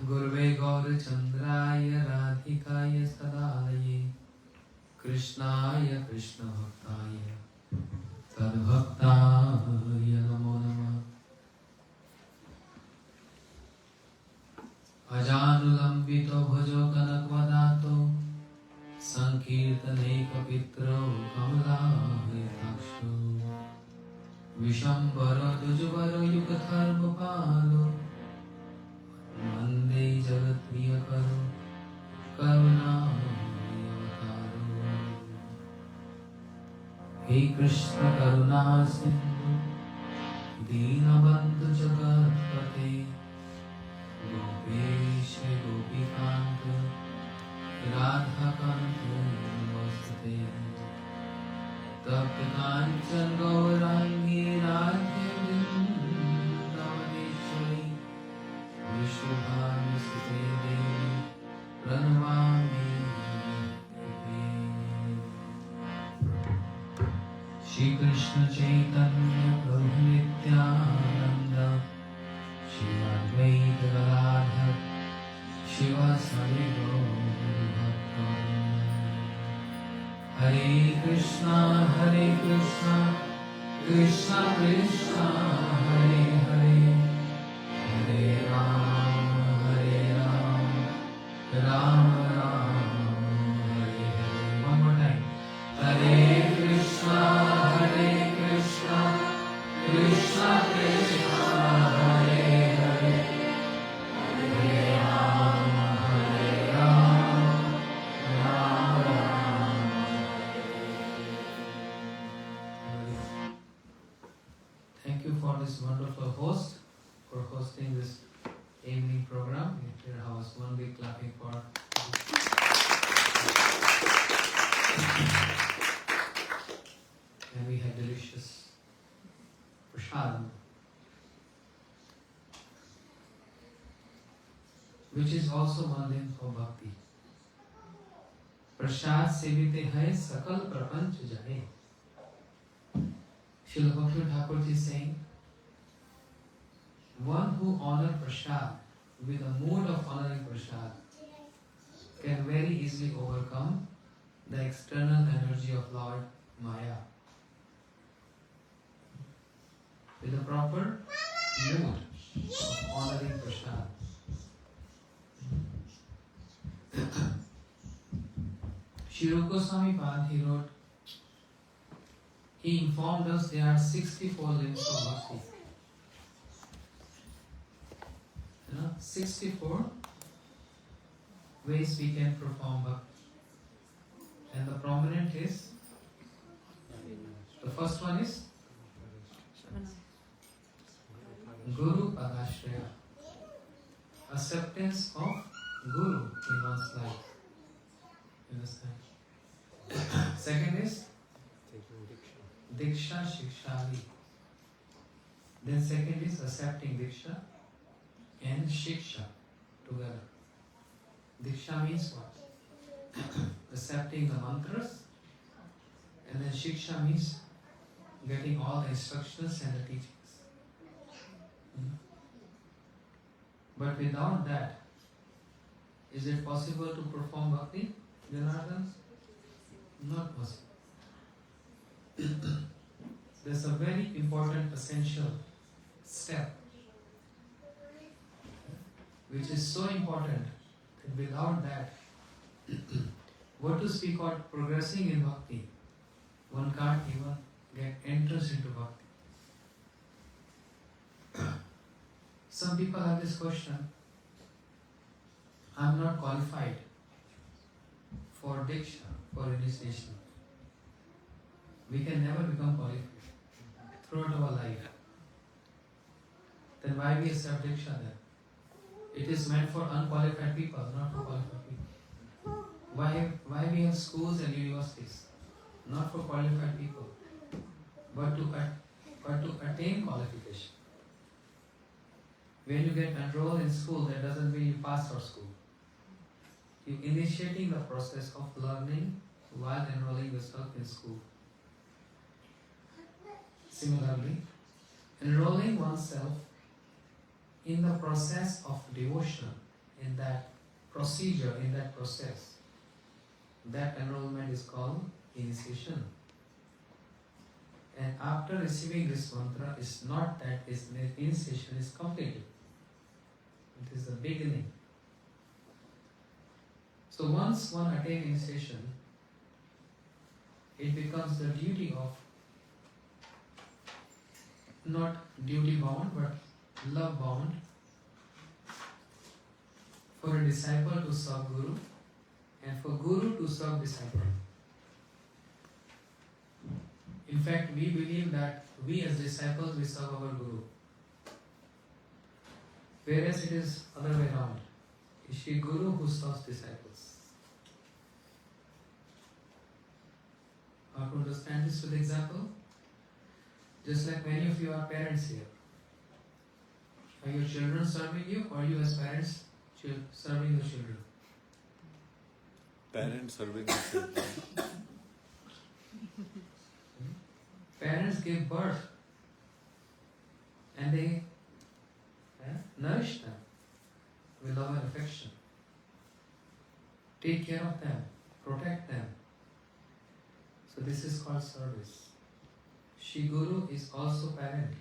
Gurve Gaurachandraya Radhikaya Sadalaye Krishnaya Krishna Bhaktaya Tadbhaktaya Namo Namah Ajanulambito bhajo kanakvadato Sankirtane kapitro kamalayaksho Vishambara tujvaro yukatharma palo Mande jagat priyakaro karuna avataro Hey Krishna karuna sindhu Deenabandhu jagatpate Gopesha gopikanta Radhakanta namaste Tapta kanchan gaurangi radhe vrindavaneshwari Vishubhanu sute devi pranamami te Shri Krishna Chaitanya Prabhu Nityananda Shri Advaita Gadadhar Shivasari Gauri Bhakta Hare Krishna Krishna Krishna Hare Hare Hare Rama Rama Hare Hare. One more time. Hare Krishna Krishna Krishna Hare Hare Hare Rama Rama Thank you for this wonderful host for hosting this evening program. Here house one big clapping for. And we had delicious prasadam, which is also one name for bhakti. Prasad sevite hai sakal prapanch jahe. Srila Bhakti Thakur ji is saying, one who honors prasad with a mood of honoring prasad can very easily overcome the external energy of Lord Maya. With a proper mood of honoring prasad. Shri Rupa Goswami Pad, he informed us there are 64 limbs of bhakti. 64 ways we can perform bhakti. And the prominent is, the first one is Guru Padashraya, acceptance of Guru in one's life. Understand? Second is Diksha Shikshali. Then second is accepting Diksha and Shiksha together. Diksha means what? Accepting the mantras, and then Shiksha means getting all the instructions and the teachings. But without that, is it possible to perform bhakti? Janardhan? Not possible. There's a very important essential step which is so important that without that, what to speak of progressing in bhakti, one can't even get entrance into bhakti. Some people have this question, I'm not qualified for Diksha, for initiation. We can never become qualified throughout our life. Then why we accept Diksha then? It is meant for unqualified people, not for qualified people. Why we have schools and universities? Not for qualified people, but to attain qualification. When you get enrolled in school, that doesn't mean you pass your school. You're initiating the process of learning while enrolling yourself in school. Similarly, enrolling oneself in the process of devotion in that procedure, in that process. That enrollment is called initiation. And after receiving this mantra, it's not that initiation is completed. It is the beginning. So once one attains initiation, it becomes the duty of, not duty bound, but love bound, for a disciple to serve Guru and for Guru to serve disciple. In fact, we believe that we as disciples, we serve our Guru. Whereas it is other way around. It is Shri Guru who serves disciples. How to understand this with example? Just like many of you are parents here. Are your children serving you, or you as parents serving your children? Parents serving the children. Parents give birth and they nourish them with love and affection. Take care of them, protect them. So this is called service. Shri Guru is also parent.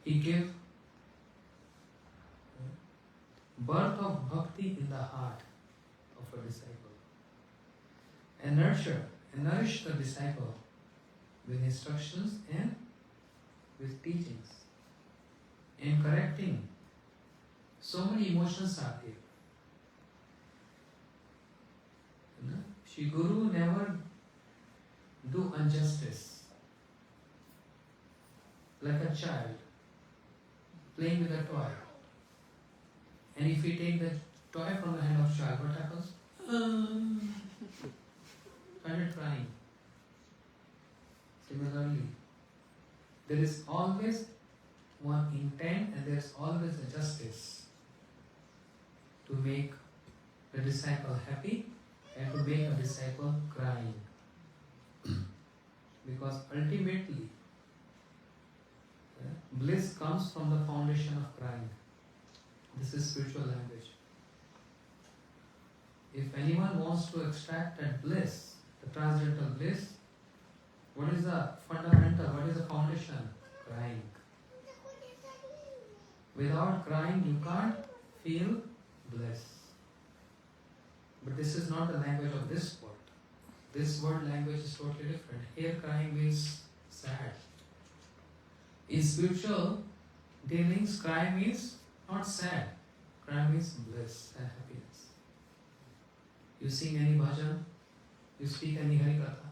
He gave birth of bhakti in the heart of a disciple. And nourish the disciple with instructions and with teachings and correcting. So many emotions are there. Shri Guru never do injustice. Like a child playing with a toy. And if we take the toy from the hand of child, what happens? Started crying. Similarly, there is always one intent and there is always a justice to make the disciple happy and to make a disciple crying. Because ultimately, bliss comes from the foundation of crying. This is spiritual language. If anyone wants to extract that bliss, the transcendental bliss, what is the fundamental, what is the foundation? Crying. Without crying, you can't feel bliss. But this is not the language of this word. This word language is totally different. Here crying means sad. In spiritual dealings, crying means not sad. Crying means bliss and happiness. You sing any bhajan, you speak any Harikatha,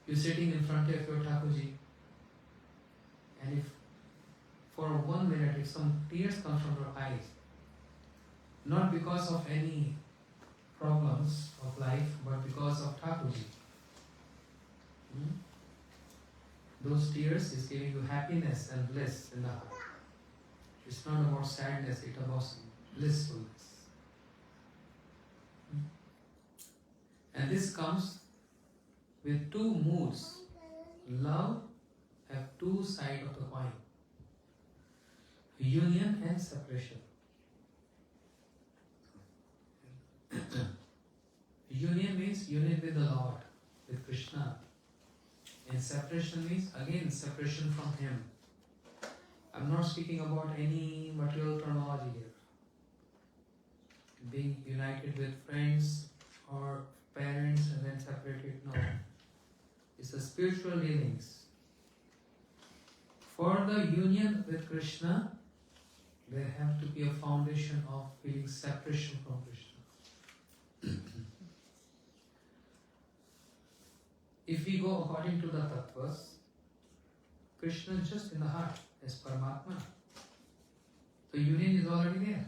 you're sitting in front of your Thakurji, and if for 1 minute, if some tears come from your eyes, not because of any problems of life, but because of Thakurji, those tears is giving you happiness and bliss in the heart. It's not about sadness, it's about blissfulness. And this comes with two moods. Love have two sides of the coin. Union and separation. Union means union with the Lord, with Krishna. And separation means again separation from Him. I'm not speaking about any material terminology here. Being united with friends or parents and then separated, no. It's the spiritual dealings. For the union with Krishna, there have to be a foundation of feeling separation from Krishna. If we go according to the tattvas, Krishna is just in the heart as Paramatma. The union is already there.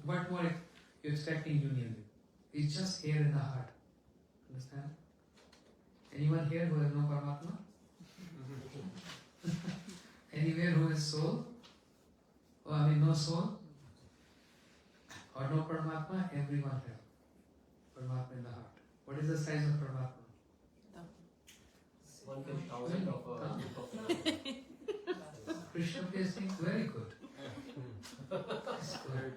What more you expecting union with? It's just here in the heart. Understand? Anyone here who has no Paramatma? Anywhere who is soul? Or no soul? Or no Paramatma? Everyone has Paramatma in the heart. What is the size of Paramatma? Krishna plays things very good. It's good.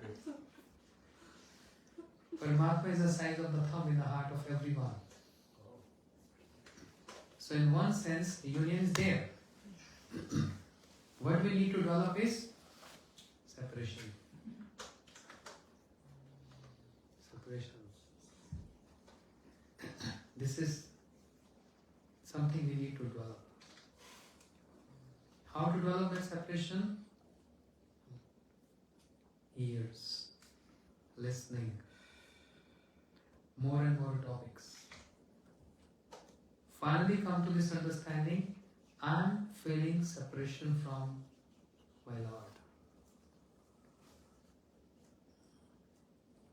Paramatma is the size of the thumb in the heart of everyone. So in one sense, the union is there. What we need to develop is separation. Separation. This is something we need to develop. How to develop that separation? Ears, listening, more and more topics. Finally come to this understanding, I am feeling separation from my Lord.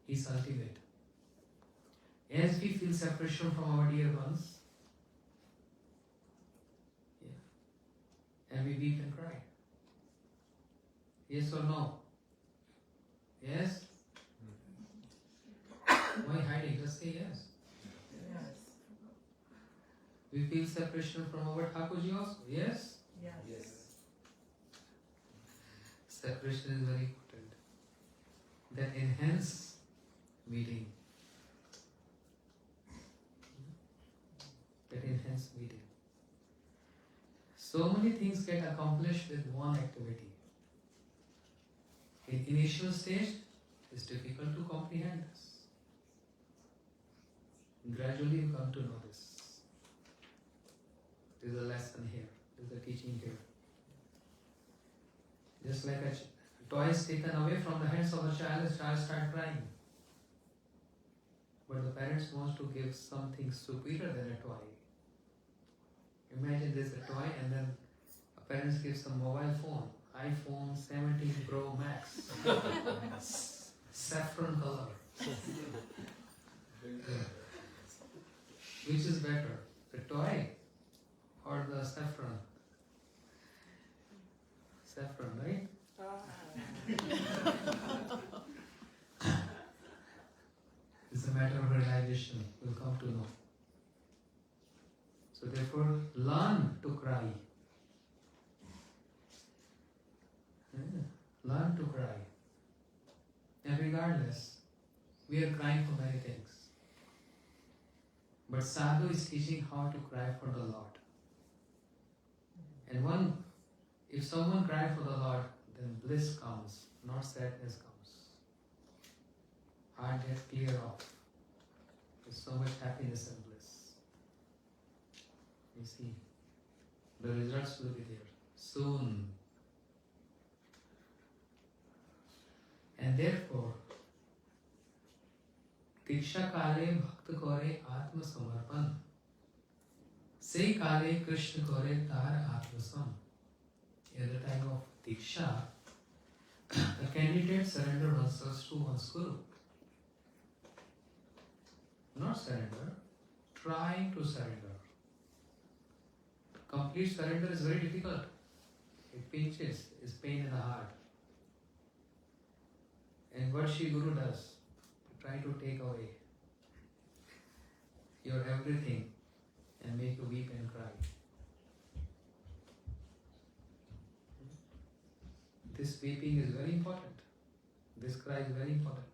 He is ultimate. As we feel separation from our dear ones, and we weep and cry. Yes or no? Yes? Why hiding? Just say yes. Yes. We feel separation from our Thakurji also? Yes? Yes. Separation is very important. That enhance meeting. That enhance meeting. So many things get accomplished with one activity. In initial stage, it's difficult to comprehend this. Gradually you come to know this. There's a lesson here. There's a teaching here. Just like a toy is taken away from the hands of a child, the child starts crying. But the parents want to give something superior than a toy. Imagine there's a toy and then a parents gives a mobile phone, iPhone 17 Pro Max, saffron color. Which is better, the toy or the saffron? Saffron, right? It's a matter of realization. We'll come to know. So therefore, learn to cry. Learn to cry. And regardless, we are crying for many things. But Sadhu is teaching how to cry for the Lord. And if someone cries for the Lord, then bliss comes, not sadness comes. Heart gets clear off. There's so much happiness and bliss. You see, the results will be there soon. And therefore, Diksha Kale Bhakt Kore Atma Samarpan. Say Kale Krishna Kore Tar Atmasam. At the time of Diksha, the candidate surrender oneself to one's Guru. Not surrender, trying to surrender. Complete surrender is very difficult. It pinches, is pain in the heart. And what Shri Guru does, to try to take away your everything and make you weep and cry. This weeping is very important. This cry is very important.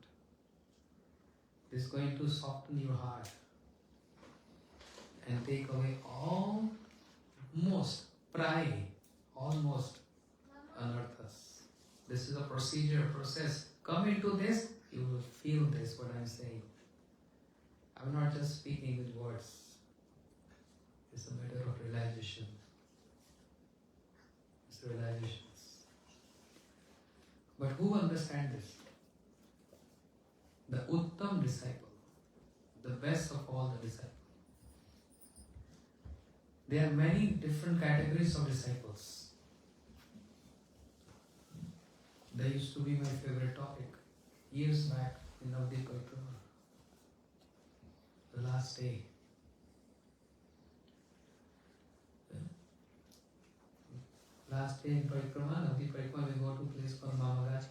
This is going to soften your heart and take away almost pride, almost unearth us. This is a process. Come into this, you will feel this, what I'm saying. I'm not just speaking with words. It's a matter of realization. It's realizations. But who understands this? The Uttam disciple, the best of all the disciples. There are many different categories of disciples. That used to be my favorite topic years back in Navadip Parikrama. The last day. Last day in Parikrama, Navadip Parikrama, we go to a place called Mamagachi.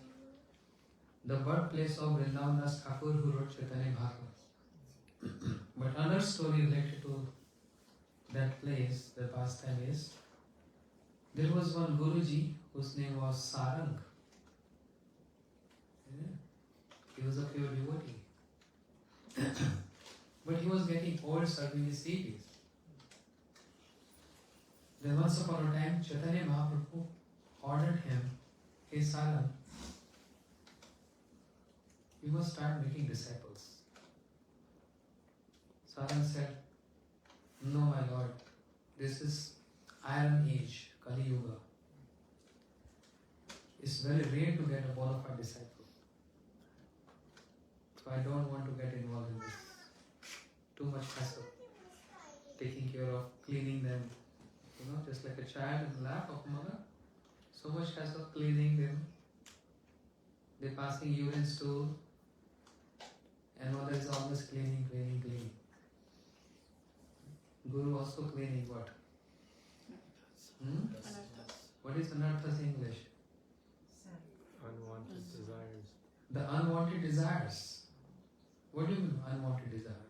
The birthplace of Vrindavan Das Thakur who wrote Chaitanya Bhagavat. But another story related to that place, the pastime is, there was one Guruji whose name was Sarang. Yeah. He was a pure devotee. But he was getting old serving his deities. Then once upon a time, Chaitanya Mahaprabhu ordered him, "Hey Sarang, you must start making disciples." Sarang said, "No, my lord, this is Iron Age, Kali Yuga. It's very rare to get a bona fide disciple. So I don't want to get involved in this. Too much hassle. Taking care of, cleaning them, just like a child in the lap of mother. So much hassle cleaning them. They're passing urine stool, and mother is always cleaning. Guru also cleaning what? What is anarthas in English? Unwanted desires. The unwanted desires. What do you mean unwanted desire?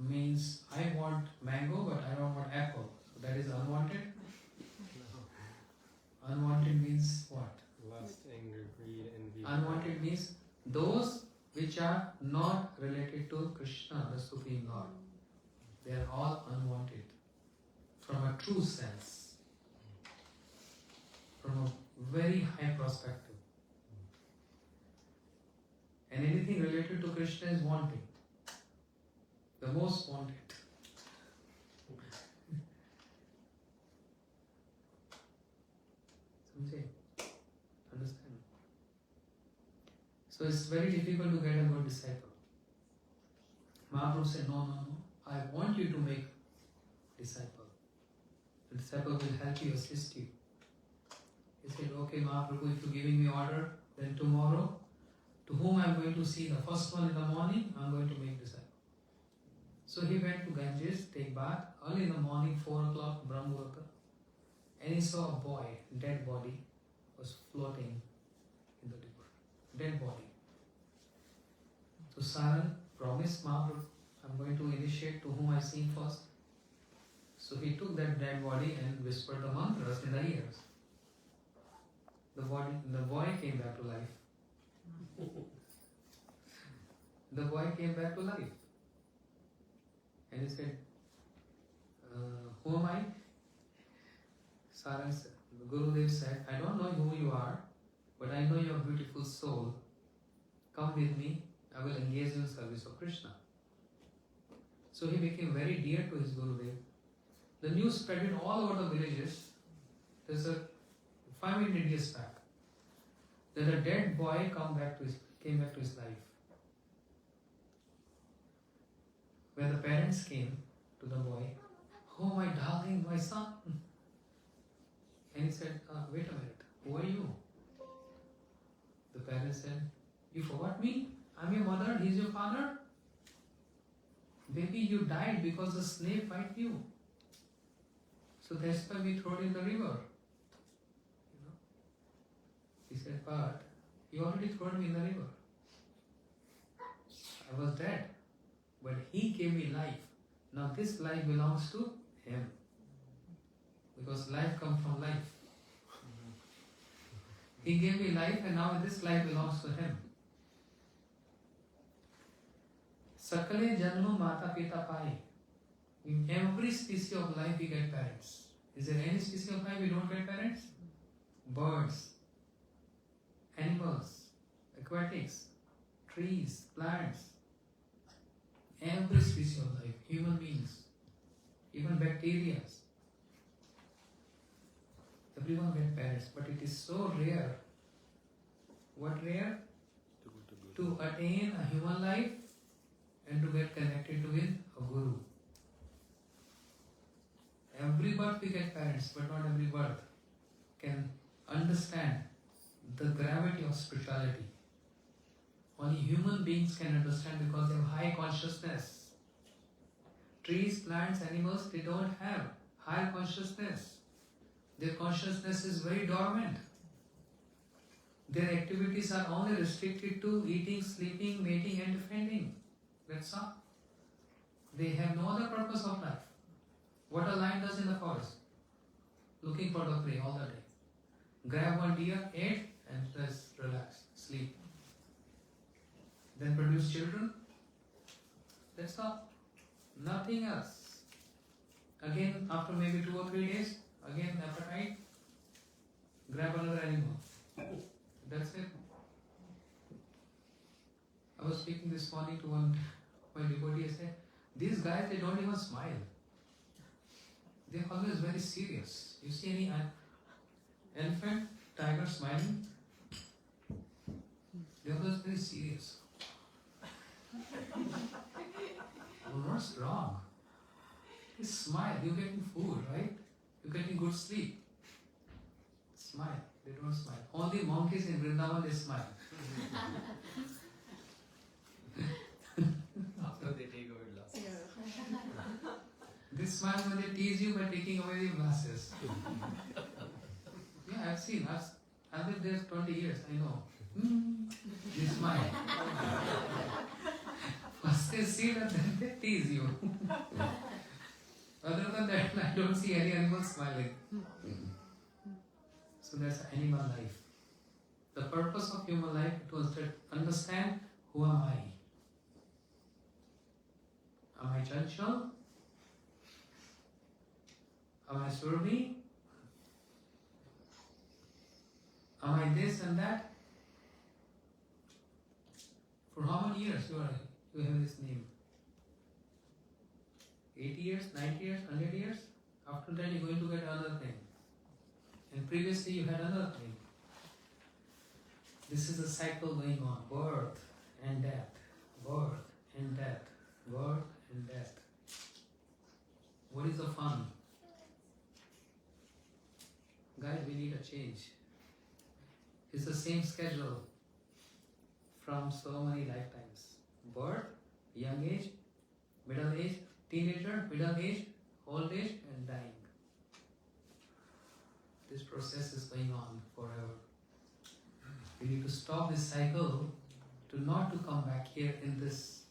Means I want mango but I don't want apple. So that is unwanted? Unwanted means what? Lust, anger, greed, envy. Unwanted means those which are not related to Krishna, the Supreme Lord. They are all unwanted from a true sense, from a very high perspective. And anything related to Krishna is wanting, the most wanted. Understand? So it's very difficult to get a good disciple. Mahaprabhu said, no, I want you to make disciple. The disciple will help you, assist you. He said, okay Mahaprabhu, if you're giving me order, then tomorrow, to whom I'm going to see, the first one in the morning, I'm going to make disciple. So he went to Ganges, take bath, early in the morning, 4 o'clock, Brahmurata, and he saw a boy, dead body, was floating in the river. Dead body. So Sarang promised Mahaprabhu, I'm going to initiate to whom I see first. So he took that dead body and whispered the mantras in the ears. The boy came back to life. The boy came back to life. And he said, who am I? Sarang said, the Gurudev said, I don't know who you are, but I know your beautiful soul. Come with me, I will engage you in service of Krishna. So he became very dear to his Gurudev. The news spread it all over the villages. There's a 500 years back. That a dead boy came back to his life. When the parents came to the boy, oh my darling, my son. And he said, wait a minute, who are you? The parents said, you forgot me? I'm your mother, he's your father. Baby, you died because the snake bit you. So that's why we throw it in the river. He said, but you already threw me in the river. I was dead, but he gave me life. Now this life belongs to him. Because life comes from life. He gave me life and now this life belongs to him. Sakale janmo mata pita pai. In every species of life we get parents. Is there any species of life we don't get parents? Birds, animals, aquatics, trees, plants. Every species of life, human beings, even bacteria. Everyone gets parents, but it is so rare. What rare? To attain a human life and to get connected with a guru. Every birth we get parents, but not every birth can understand the gravity of spirituality. Only human beings can understand because they have high consciousness. Trees, plants, animals, they don't have high consciousness. Their consciousness is very dormant. Their activities are only restricted to eating, sleeping, mating and defending. That's all. They have no other purpose of life. What a lion does in the forest, looking for the prey all the day. Grab one deer, eat, and just relax, sleep. Then produce children. That's all. Nothing else. Again, after maybe 2 or 3 days, again appetite. Grab another animal. That's it. I was speaking this morning to one my devotee. I said, these guys, they don't even smile. They're always very serious. You see any elephant, tiger smiling? They're always very serious. Well, what's wrong? You smile. You're getting food, right? You're getting good sleep. Smile. They don't smile. Only monkeys in Vrindavan, they smile. After they take away glasses. They smile when they tease you by taking away your glasses. Yeah, I've seen. I've lived there 20 years. I know. They smile. First they see that, then they tease you. Other than that, I don't see any animal smiling. So that's animal life. The purpose of human life is to understand who am I. Am I Chanchal? Am I Surmi? Am I this and that? For how many years you have this name? 80 years, 90 years, 100 years? After that you're going to get another thing. And previously you had another thing. This is a cycle going on. Birth and death. Birth and death. Birth and death. What is the fun? Guys, we need a change. It's the same schedule from so many lifetimes. Birth, young age, middle age, teenager, middle age, old age, and dying. This process is going on forever. We need to stop this cycle to not to come back here in this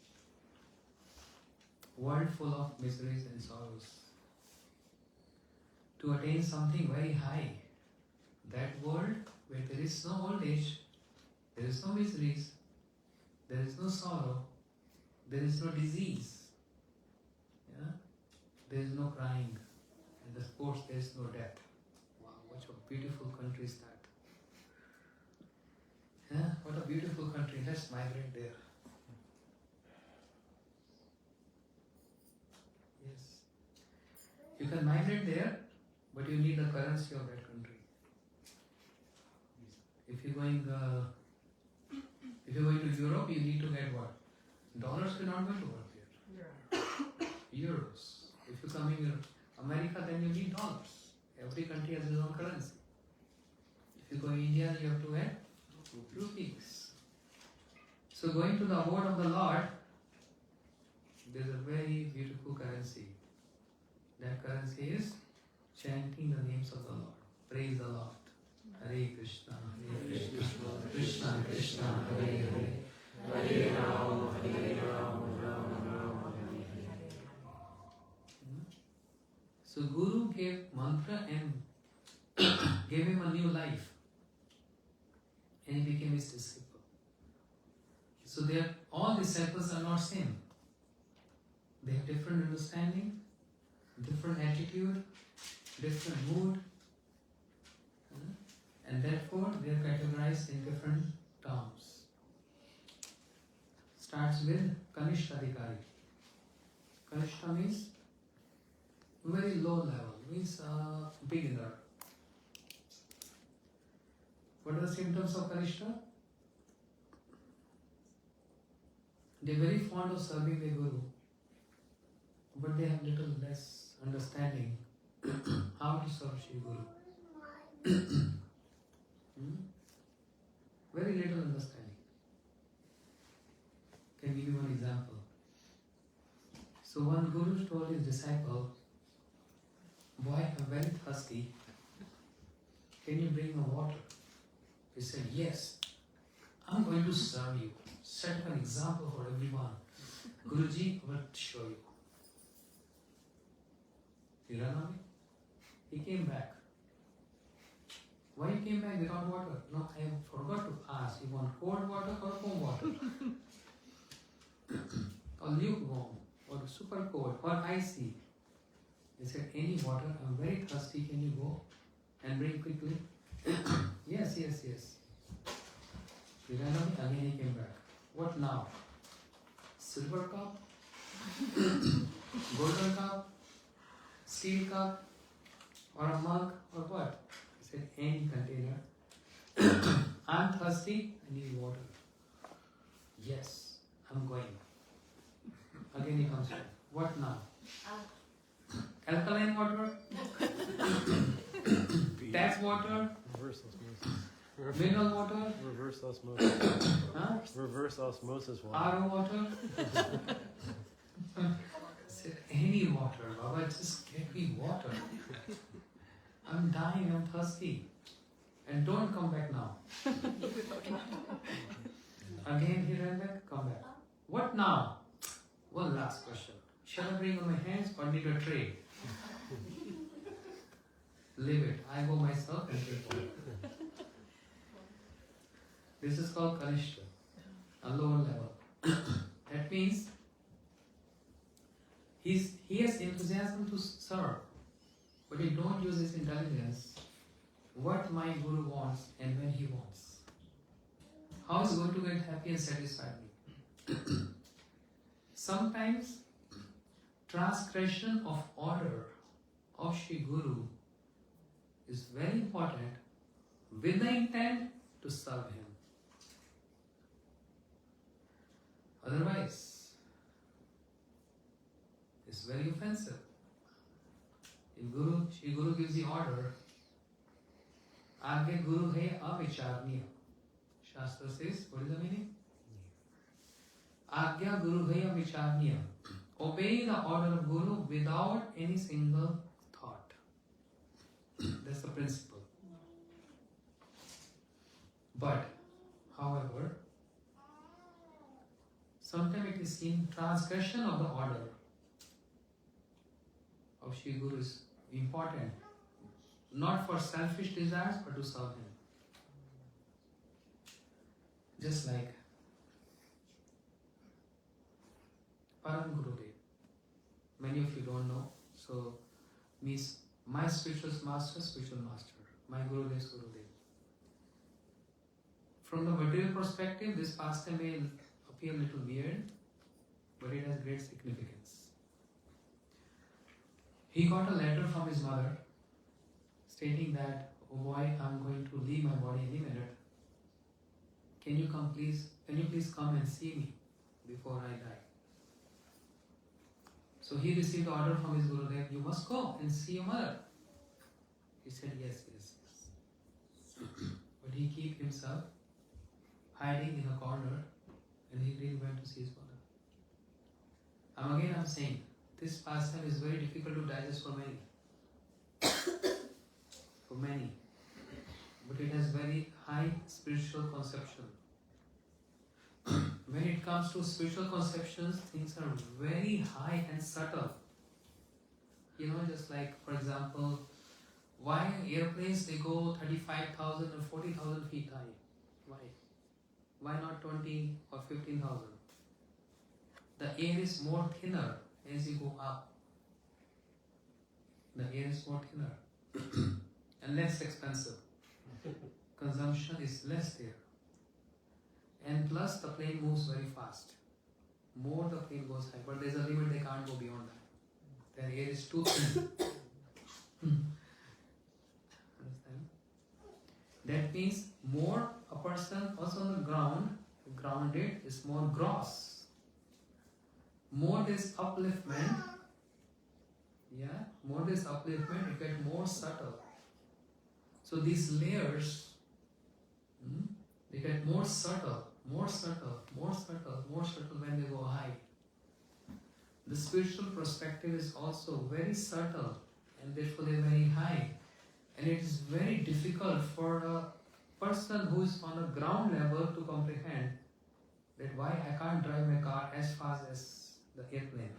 world full of miseries and sorrows. To attain something very high. That world where there is no old age, there is no miseries, there is no sorrow, there is no disease, there is no crying, and of course there is no death. Wow, what a beautiful country is that. What a beautiful country. Let's migrate there. Yes. You can migrate there, but you need the currency of that country. If you're going to Europe, you need to get what? Dollars are not going to work here. Euros. If you're coming to America, then you need dollars. Every country has its own currency. If you go to India, you have to get rupees. So going to the abode of the Lord, there is a very beautiful currency. That currency is chanting the names of the Lord. Praise the Lord. Hare Krishna, Krishna Krishna, Hare Hare, Hare Rama, Rama Rama, Hare Hare. So Guru gave mantra and gave him a new life, and he became his disciple. So all disciples are not same. They have different understanding, different attitude, different mood. And therefore they are categorized in different terms. Starts with Kanishta Adhikari. Kanishta means very low level, means beginner. What are the symptoms of Kanishta? They are very fond of serving the Guru, but they have little less understanding how to serve Shri Guru. Very little understanding. Can give you one example. So one Guru told his disciple, "Boy, I'm very thirsty. Can you bring me water?" He said, "Yes, I'm going to serve you. Set an example for everyone. Guruji will show you." He ran away. He came back. Why you came back without water? No, I forgot to ask. You want cold water or warm water? Or lukewarm? Or super cold? Or icy? He said, any water. I'm very thirsty. Can you go and bring quickly? Yes. He ran away. Again he came back. What now? Silver cup? Golden cup? Steel cup? Or a mug? Or what? He said, any container. I'm thirsty. I need water. Yes, I'm going. Again he comes back. What now? Alkaline water? Tap water? Reverse osmosis. Mineral water? Reverse osmosis. Huh? Reverse osmosis water. RO water? I said, any water, Baba, just get me water. I'm dying, I'm thirsty. And don't come back now. Again he ran back, come back. What now? One last question. Shall I bring on my hands or need a tray? Leave it. I go myself and take water. This is called Kanishta, a lower level. That means he has enthusiasm to serve, but he don't use his intelligence. What my Guru wants and when he wants. How is going to get happy and satisfied me? Sometimes transgression of order of Shri Guru is very important with the intent to serve him. Otherwise, it's very offensive. If Shri Guru gives the order, Agya Guru hai avicharniya. Shastra says, what is the meaning? Agya Guru hai avicharniya. Obey the order of Guru without any single thought. That's the principle. But, however, sometimes it is seen transgression of the order of Shri Guru is important. Not for selfish desires, but to serve him. Just like Param Gurudev. Many of you don't know. So, means my spiritual master. My Gurudev's Gurudev. From the material perspective, this pastime may appear a little weird, but it has great significance. He got a letter from his mother stating that, oh boy, I'm going to leave my body any minute. Can you please come and see me before I die? So he received the order from his Gurudev, you must go and see your mother. He said, yes. But he kept himself hiding in a corner and he didn't went to see his mother. I'm saying, this pastime is very difficult to digest for many. But it has very high spiritual conception. When it comes to spiritual conceptions, things are very high and subtle. Just like, for example, why airplanes, they go 35,000 or 40,000 feet high? Why? Why not 20 or 15,000? The air is more thinner as you go up. The air is more thinner and less expensive. Consumption is less there. And plus the plane moves very fast. More the plane goes high, but there's a limit, they can't go beyond that. The air is too thin. Understand? That means more a person also on the ground, grounded, is more gross. More this upliftment, it gets more subtle. So these layers, they get more subtle when they go high. The spiritual perspective is also very subtle and therefore they are very high. And it is very difficult for a person who is on a ground level to comprehend that why I can't drive my car as fast as the airplane.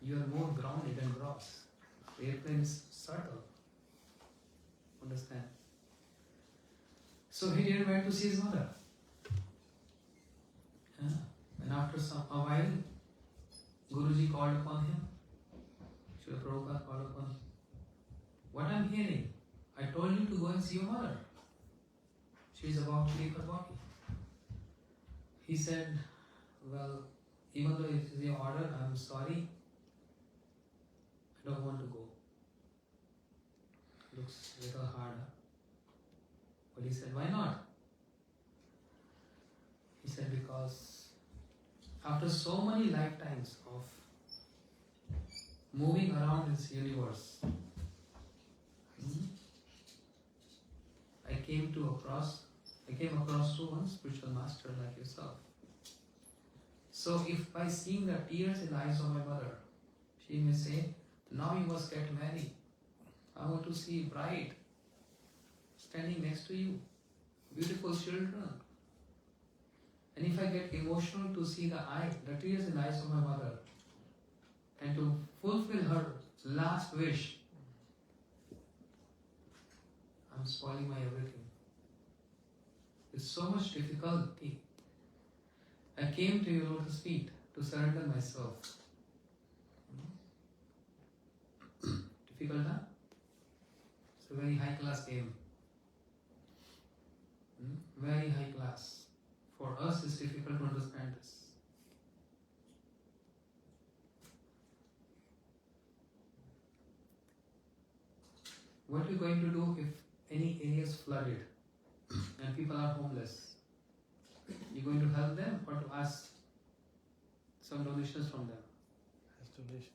You are more grounded and gross. The airplane is subtle. Understand? So he didn't went to see his mother. And after a while, Guruji called upon him. Srila Prabhupada called upon him. What I'm hearing, I told you to go and see your mother. She is about to leave her body. He said, well, even though it is your order, I'm sorry. I don't want to go. Looks a little hard. Huh? But he said, why not? He said, because after so many lifetimes of moving around this universe, I came across to one spiritual master like yourself. So if by seeing the tears in the eyes of my mother, she may say, now you must get married. I want to see bride standing next to you, beautiful children. And if I get emotional to see the tears in the eyes of my mother, and to fulfill her last wish, I'm spoiling my everything. With so much difficulty, I came to your lotus feet to surrender myself. Difficult, huh? It's a very high class game. Very high class. For us, it's difficult to understand this. What are you going to do if any area is flooded and people are homeless? You going to help them or to ask some donations from them? Ask donations.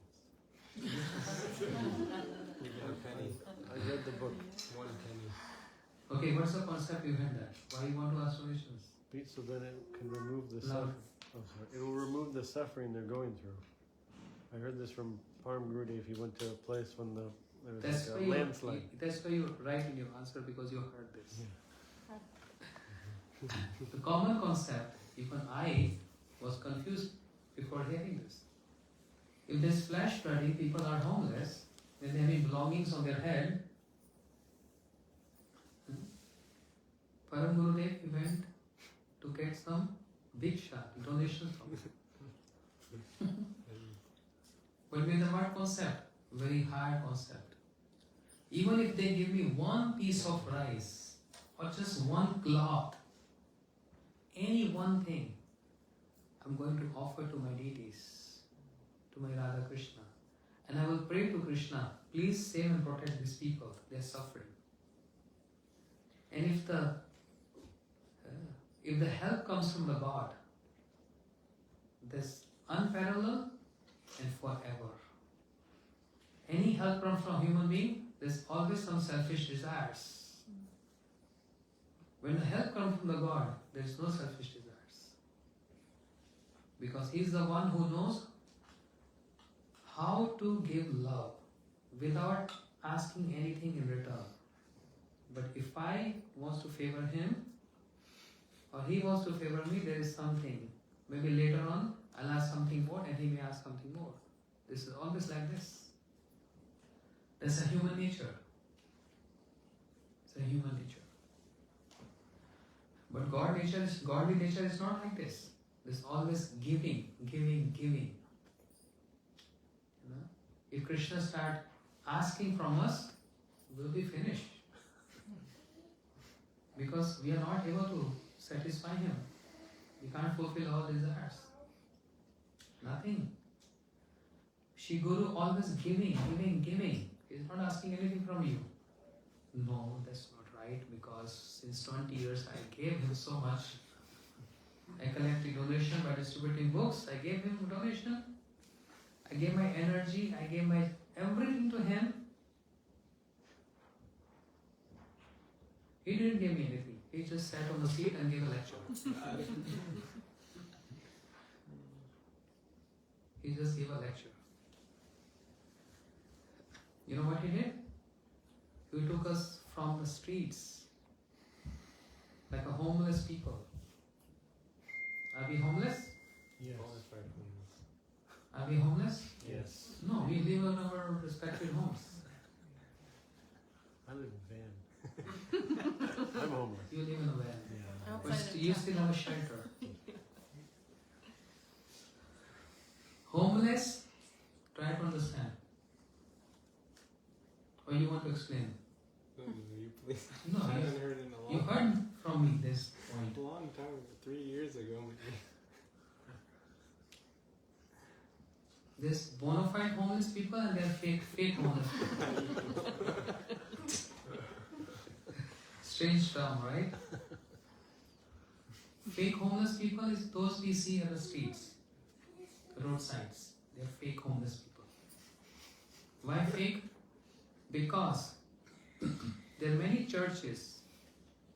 One penny. I read the book. 1 penny. Okay, what's the concept behind that? Why you want to ask donations? So then it can remove the Love. suffering. Oh, sorry. It will remove the suffering they're going through. I heard this from Param Gurudev. He went to a place when there was That's like why a landslide. that's why you write in your answer, because you heard this. Yeah. The common concept, even I was confused before hearing this. If there's flash flooding, people are homeless, then they have any belongings on their head. Param Gurudev, he went to get some diksha, donations from them. But with the what concept? Very high concept. Even if they give me one piece of rice or just one cloth, any one thing, I'm going to offer to my deities, to my Radha Krishna. And I will pray to Krishna, please save and protect these people, they are suffering. And if the help comes from the God, that's unparalleled and forever. Any help comes from human being, there's always some selfish desires. When the help comes from the God, there is no selfish desires. Because He is the one who knows how to give love without asking anything in return. But if I want to favor Him, or He wants to favor me, there is something. Maybe later on, I'll ask something more and He may ask something more. This is always like this. That's a human nature. It's a human nature. But godly nature is not like this. There's always giving. You know? If Krishna starts asking from us, we'll be finished. Because we are not able to satisfy Him. We can't fulfill all desires. Nothing. Shri Guru always giving. He's not asking anything from you. No, that's not right, because since 20 years I gave him so much. I collected donation by distributing books. I gave him donation. I gave my energy. I gave my everything to him. He didn't give me anything. He just sat on the seat and gave a lecture. He just gave a lecture. You know what he did? He took us from the streets like a homeless people. Are we homeless? Yes. Are we homeless? Yes. No, we live in our respective homes. I live in a van. I'm homeless. You live in a van. Yeah. But Outside of you town. still have a shelter. Homeless, try to understand. Or you want to explain? No, you please. No, I you, haven't heard in a you long, heard from me this point. a long time ago, 3 years ago maybe. There's bona fide homeless people and there are fake homeless people. Strange term, right? Fake homeless people is those we see on the streets, roadsides. They are fake homeless people. Why fake? Because there are many churches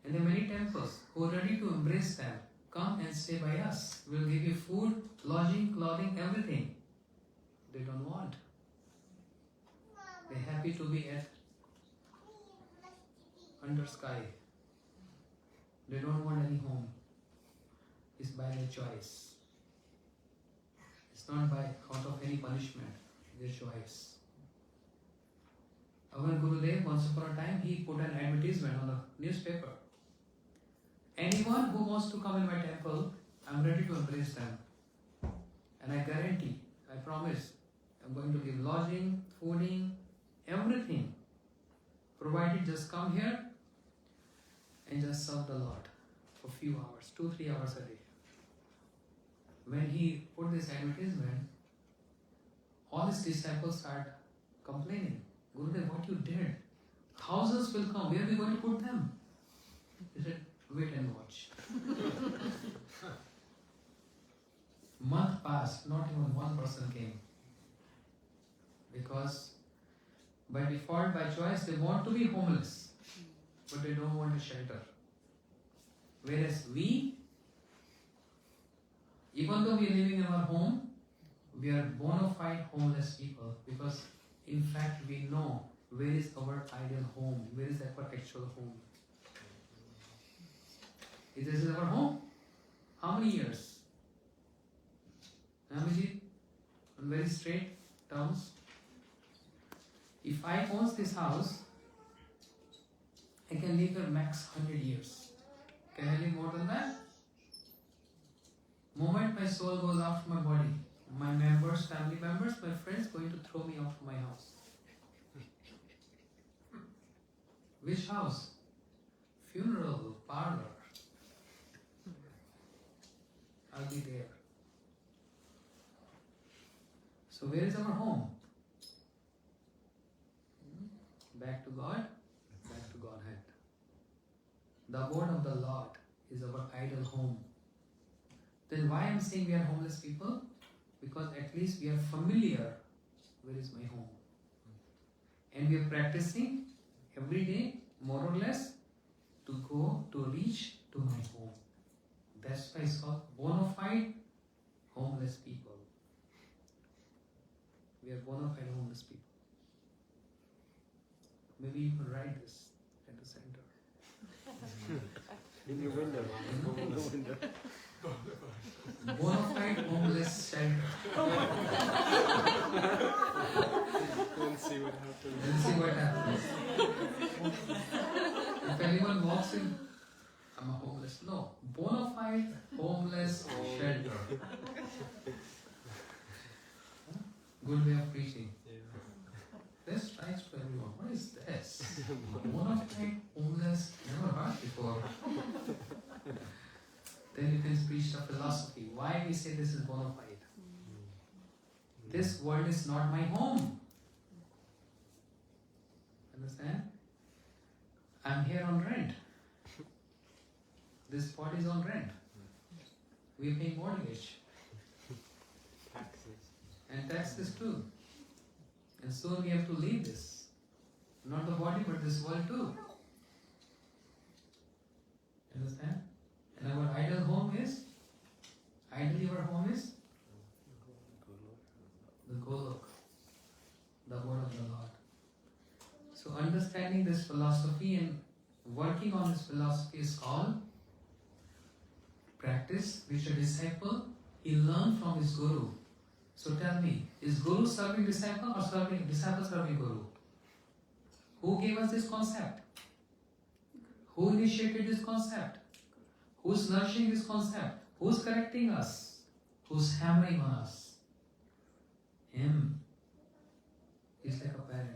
and there are many temples who are ready to embrace them. Come and stay by us. We'll give you food, lodging, clothing, everything. They don't want. They're happy to be at under sky. They don't want any home. It's by their choice. It's not by out of any punishment. Their choice. Our Gurudev, once upon a time, he put an advertisement on the newspaper. Anyone who wants to come in my temple, I'm ready to embrace them. And I guarantee, I promise, I'm going to give lodging, fooding, everything. Provided just come here and just serve the Lord for a few hours, 2-3 hours a day. When he put this advertisement, all his disciples start complaining. Gurudev, what you did? Thousands will come. Where are we going to put them? He said, wait and watch. Month passed, not even one person came. Because by default, by choice, they want to be homeless, but they don't want a shelter. Whereas we, even though we are living in our home, we are bona fide homeless people because in fact we know where is our ideal home, where is our actual home. Is this our home? How many years? Namiji, on very straight terms, if I own this house, I can live here max 100 years. Can I live more than that? Moment my soul goes out from my body, my members, family members, my friends going to throw me out from my house. Which house? Funeral parlor. I'll be there. So where is our home? Back to God, back to Godhead. The abode of the Lord is our ideal home. Then why I'm saying we are homeless people? Because at least we are familiar where is my home. And we are practicing every day, more or less, to go to reach to my home. That's why it's called bona fide homeless people. We are bona fide homeless people. Maybe you could write this at the center. In your window. In the window. Bona fide homeless shelter. Let's see what happens. Let's see what happens. If anyone walks in, I'm a homeless. No. Bona fide homeless shelter. Good way of preaching. This strikes to everyone. What is this? Bona fide homeless, never heard before. Then you can preach the philosophy. Why we say this is bona fide? This world is not my home. Understand? I'm here on rent. This spot is on rent. We are paying mortgage Taxes. and taxes too. And soon we have to leave this. Not the body, but this world too. Understand? And our ideal home is? Ideally our home is? The Golok. The word of the Lord. So understanding this philosophy and working on this philosophy is called practice, which a disciple, he learned from his Guru. So tell me, is Guru serving disciple or disciple serving Guru? Who gave us this concept? Who initiated this concept? Who's nourishing this concept? Who's correcting us? Who's hammering on us? Him. He's like a parent.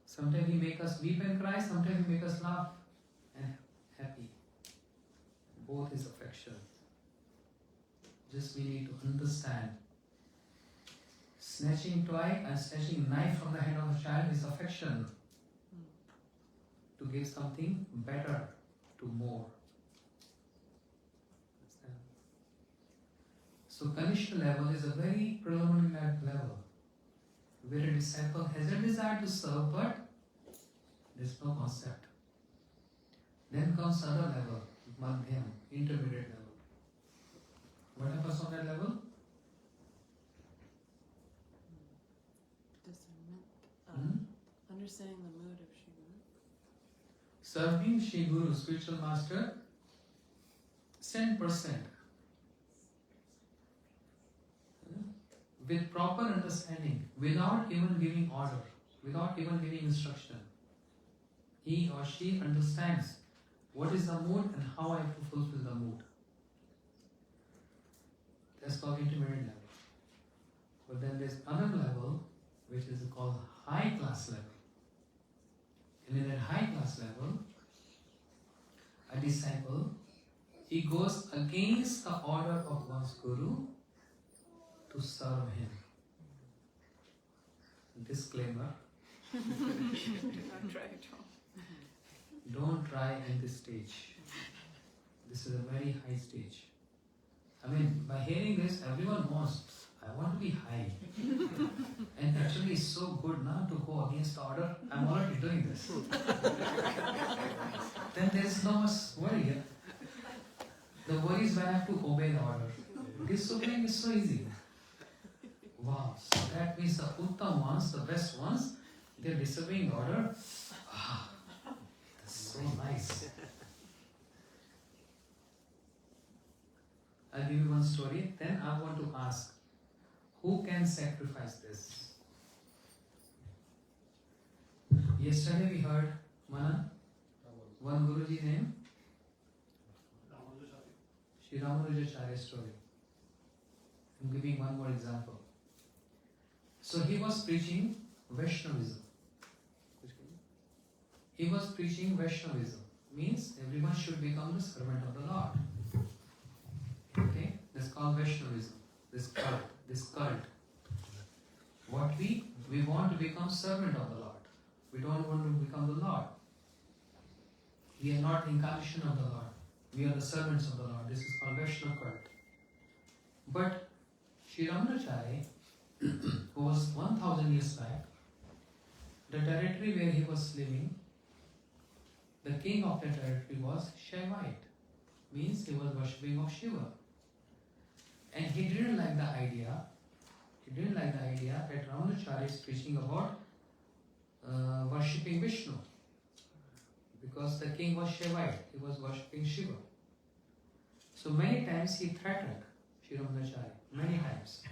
Sometimes he makes us weep and cry, sometimes he makes us laugh and happy. Both is affection. Just we need to understand. Snatching toy and snatching knife from the hand of a child is affection. To give something better to more. Understand? So Kanishka level is a very preliminary level where a disciple has a desire to serve but there is no concept. Then comes other level, Madhyam, intermediate level. What happens on that level? Discernment. Understanding the mood of Shri Guru. Serving Shri Guru, spiritual master, 10%. With proper understanding, without even giving order, without even giving instruction. He or she understands what is the mood and how I have to fulfill the mood. That's called intermediate level. But then there's another level which is called high class level. And in that high class level, a disciple, he goes against the order of one's guru to serve him. Disclaimer. Don't try at this stage. This is a very high stage. I mean, by hearing this, everyone wants, I want to be high. And actually it's so good now to go against the order. I'm already doing this. Then there's no much worry. The worry is when I have to obey the order. Disobeying is so easy. Wow, so that means the uttam ones, the best ones, they're disobeying order. Ah, that's so nice. I'll give you one story, then I want to ask, who can sacrifice this? Yesterday we heard Manan, one Guruji name, Shri Ramanujacharya story. I'm giving one more example. So he was preaching Vaishnavism. He was preaching Vaishnavism. Means everyone should become the servant of the Lord. Okay? That's called Vaishnavism. This cult. What we want to become servant of the Lord. We don't want to become the Lord. We are not incarnation of the Lord. We are the servants of the Lord. This is called Vaishnava cult. But Sri Ramanujacharya, who was 1000 years back, the territory where he was living, the king of the territory was Shaivite, means he was worshipping of Shiva. And he didn't like the idea that Ramanujacharya is preaching about worshipping Vishnu. Because the king was Shaivite, he was worshipping Shiva. So many times he threatened Sri Ramanujacharya, many times.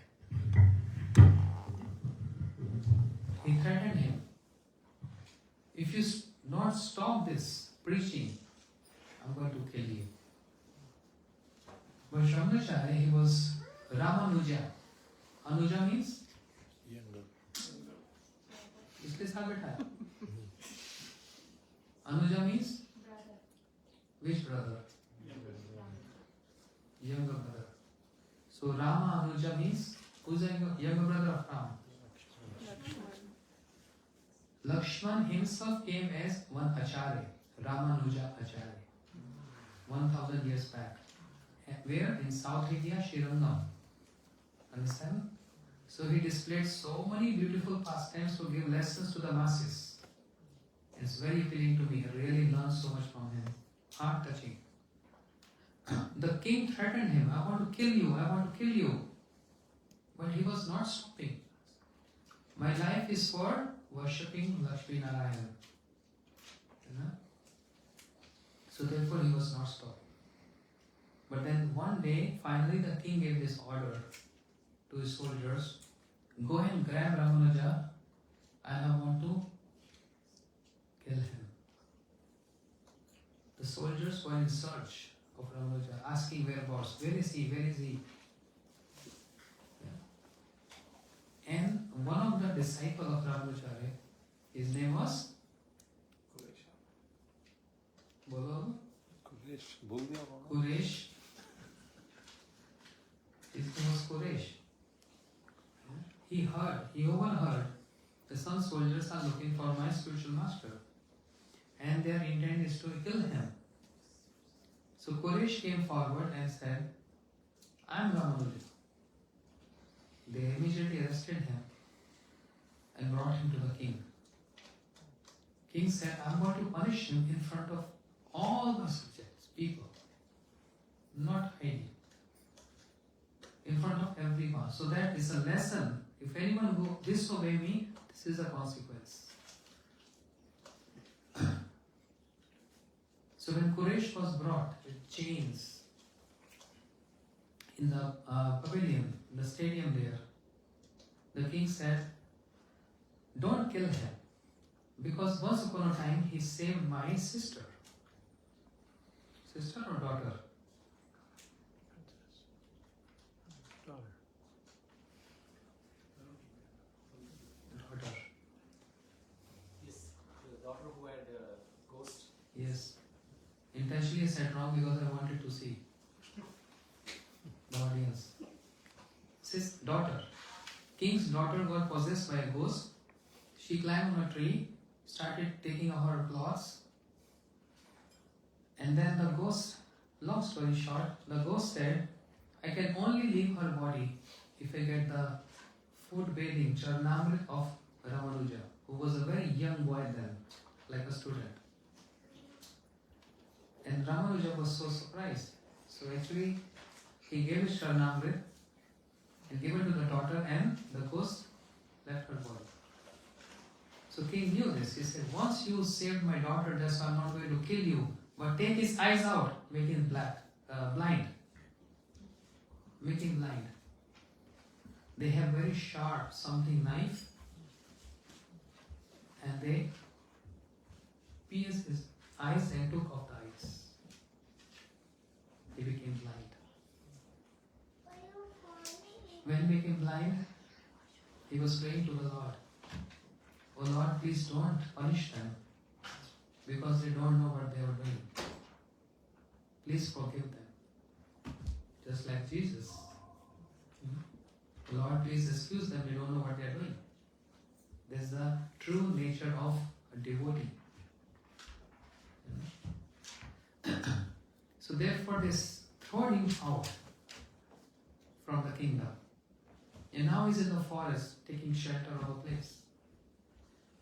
He threatened him. If you not stop this preaching, I'm going to kill you. But Ramanujacharya, he was Ramanuja. Anuja means? Younger. इसके साथ बैठा है. Anuja means? Brother. Which brother? Younger brother. So Rama Anuja means? Who's the younger brother of Rama? Lakshman himself came as one Acharya, Ramanuja Acharya, 1000 years back. Where? In South India, Srirangam. Understand? So he displayed so many beautiful pastimes to give lessons to the masses. It's very appealing to me. I really learned so much from him. Heart touching. The king threatened him, I want to kill you, I want to kill you. But he was not stopping. My life is for worshipping Lakshmi Narayan. So therefore he was not stopping. But then one day, finally the king gave this order to his soldiers, go and grab Ramanuja, I want to kill him. soldiers were in search of Ramanuja, asking whereabouts, where is he, where is he? Yeah. And one of the disciples of Ramanujacharya, his name was Bolo Quresh. His name was Quresh. He overheard that some soldiers are looking for my spiritual master, and their intent is to kill him. So Quresh came forward and said, I am Ramanuja. They immediately arrested him and brought him to the king. King said, I am going to punish him in front of all the subjects, people, not hiding, in front of everyone. So that is a lesson. If anyone will disobey me, this is a consequence. So when Quresh was brought with chains in the pavilion, in the stadium there, the king said, don't kill him, because once upon a time he saved my sister. Sister or daughter? Daughter. Daughter. Yes, the daughter who had a ghost. Yes. Intentionally I said wrong because I wanted to see the audience. His daughter. King's daughter got possessed by a ghost. She climbed on a tree, started taking off her clothes, and then the ghost, long story short, the ghost said, I can only leave her body if I get the foot bathing Charnamrit of Ramanuja, who was a very young boy then, like a student. And Ramanuja was so surprised. So actually, he gave his Charnamrit and gave it to the daughter, and the ghost left her body. So king knew this. He said, once you saved my daughter, that's why I'm not going to kill you. But take his eyes out, make him blind. Make him blind. They have very sharp something knife, and they pierced his eyes and took off the eyes. He became blind. When he became blind, he was praying to the Lord. Oh Lord, please don't punish them, because they don't know what they are doing. Please forgive them. Just like Jesus. Lord, please excuse them, they don't know what they are doing. That's the true nature of a devotee. So therefore they throw him out from the kingdom. And now he's in the forest, taking shelter of a place.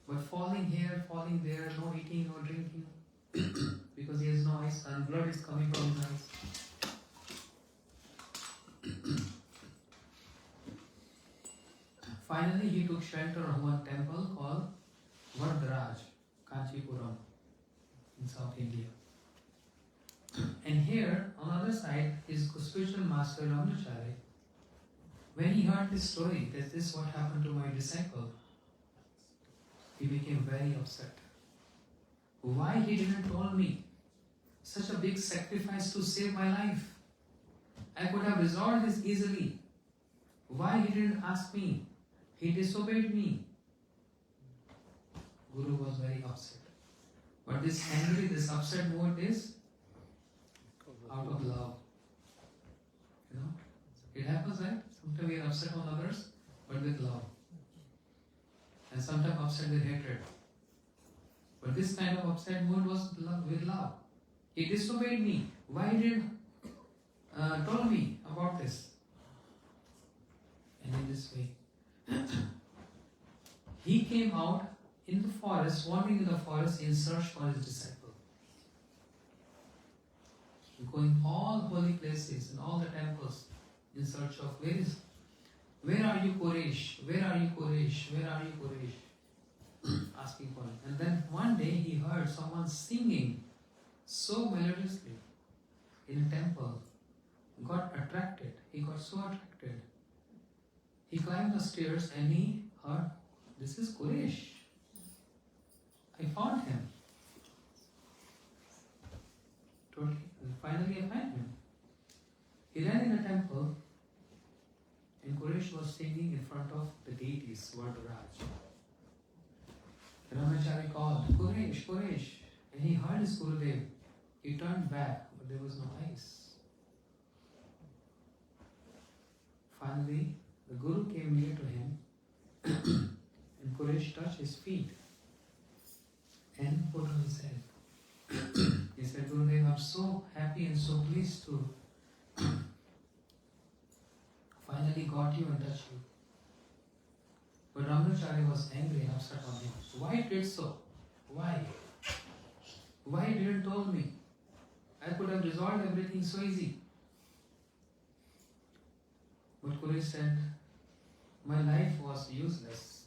But falling here, falling there, no eating, no drinking, because he has no eyes and blood is coming from his eyes. Finally, he took shelter of one temple called Vardraj, Kanchipuram, in South India. And here, on the other side, his spiritual master Ramanujacharya, when he heard this story, that this is what happened to my disciple, he became very upset. Why he didn't tell me such a big sacrifice to save my life? I could have resolved this easily. Why he didn't ask me? He disobeyed me. Guru was very upset. But this angry, this upset mood is out of love. You know, it happens, right? Sometimes we are upset on others, but with love. And sometimes upset with hatred. But this kind of upset mood was with love. He disobeyed me. Why didn't tell me about this? And in this way, he came out in the forest, wandering in the forest in search for his disciple. Going all holy places and all the temples in search of where are you Quresh? Where are you Quresh? Where are you Quresh? Asking for him. And then one day he heard someone singing so melodiously in a temple. Got attracted. He got so attracted. He climbed the stairs and he heard, this is Quresh. I found him. Totally. And finally I find him. He ran in a temple and Quresh was singing in front of the deities, Vardharaj. Ramacharya called, Quresh, Quresh. And he heard his Gurudev. He turned back, but there was no ice. Finally, the Guru came near to him and Quresh touched his feet and put on his head. He said, Gurudev, I'm so happy and so pleased to finally got you and touched you. But Ramacharya was angry and upset on him. Why did so? Why? Why didn't told me? I could have resolved everything so easy. But Quresh said, my life was useless.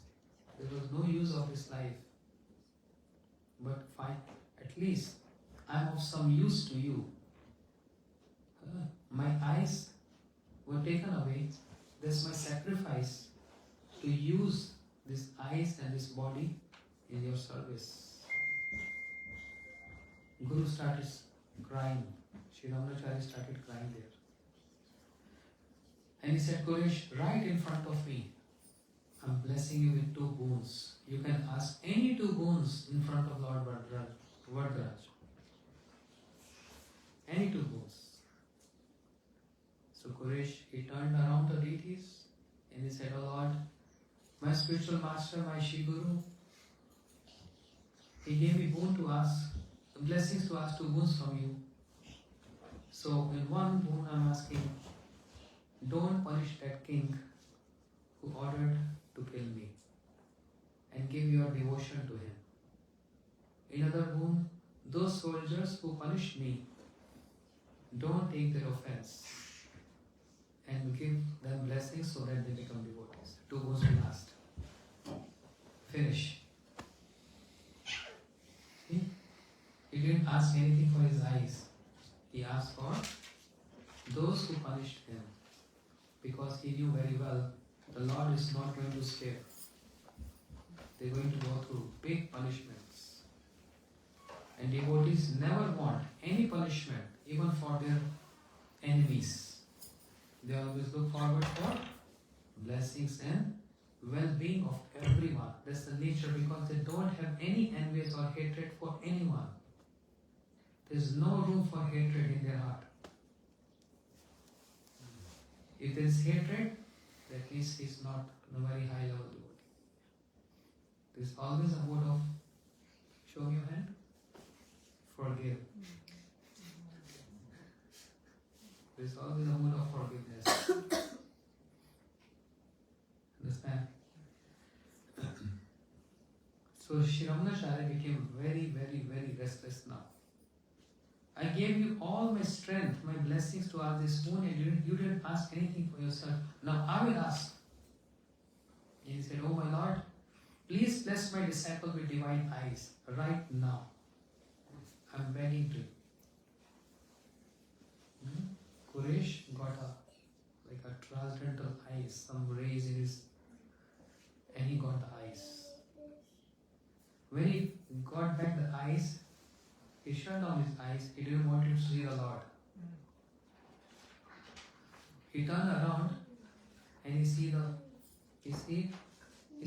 There was no use of this life. But fine, at least I am of some use to you. My eyes were taken away. That's my sacrifice to use these eyes and this body in your service. Guru started crying. Sri Ramacharya started crying there. And he said, Quresh, right in front of me, I'm blessing you with 2 boons. You can ask any 2 boons in front of Lord Vardharaj. Any 2 boons. So Quresh, he turned around the deities and he said, Oh Lord, my spiritual master, my Shri Guru, he gave me boon to ask, blessings to ask 2 boons from you. So in one boon I'm asking, don't punish that king who ordered to kill me and give your devotion to him. In other boon, those soldiers who punished me, don't take their offense and give them blessings so that they become devotees. 2 boons we asked. Finish. See? He didn't ask anything for his eyes. He asked for those who punished him. Because he knew very well the Lord is not going to spare. They're going to go through big punishments. And devotees never want any punishment, even for their enemies. They always look forward for blessings and well-being of everyone. That's the nature, because they don't have any envious or hatred for anyone. There's no room for hatred in their heart. If there is hatred, at least he's not on a very high level devotee. There's always a mode of, show me your hand, forgive. There's always a mode of forgiveness. Understand? So Sri Ramacharya became very, very, very restless now. I gave you all my strength, my blessings to ask this boon, and you didn't ask anything for yourself. Now I will ask. And he said, Oh my Lord, please bless my disciple with divine eyes right now. I'm begging to you. Quresh got a transcendental eyes, some rays in his, and he got the eyes. When he got back the eyes, he shut down his eyes. He didn't want to see the Lord. He turned around and he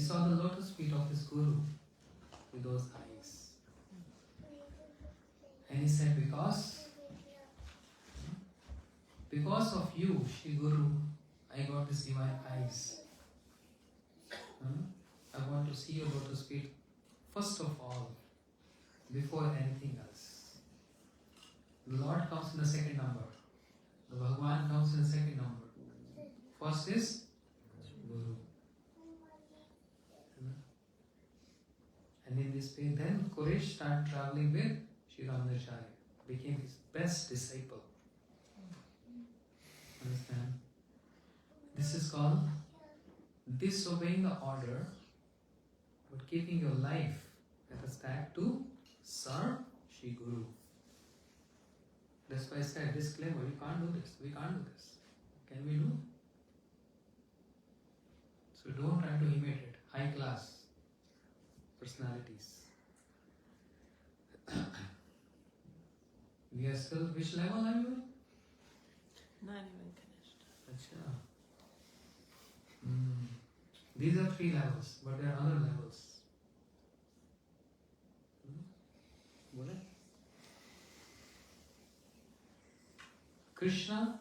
saw the lotus feet of his Guru with those eyes. And he said, because of you, Shri Guru, I got these divine eyes. I want to see your lotus feet first of all, before anything else. The Lord comes in the second number. The Bhagavan comes in the second number. First is Guru. And in this way, then Quresh started traveling with Sri Ramacharya, became his best disciple. Understand? This is called disobeying the order, but keeping your life at a stack to serve Shri Guru. That's why I said, disclaimer, you can't do this, we can't do this. Can we do? So don't try to imitate high class personalities. We are still, which level are you in? Not even finished. Acha. These are 3 levels, but there are other levels. What? Krishna,